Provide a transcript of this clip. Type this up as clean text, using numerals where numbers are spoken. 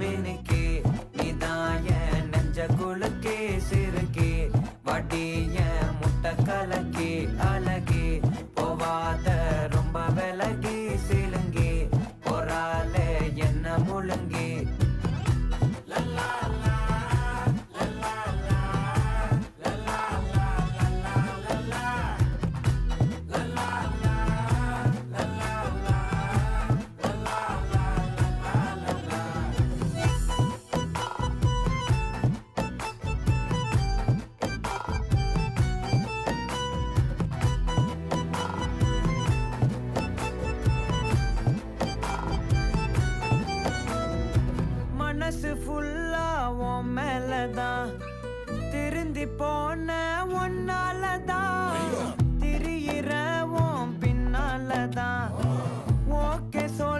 மினுக்கே நீதான் என் நெஞ்ச குலுக்கே சிறுக்கே வடிய முட்டை கலக்கே அழகே போவாத ரொம்ப விலகி சிலுங்கி போறாலே என்ன முழுங்கி மனசு ஃபுல்லா உன் மேலதான் திருந்தி போன ஒன்னாலதான் திரியிற உன் பின்னாலதான் ஓகே சொல்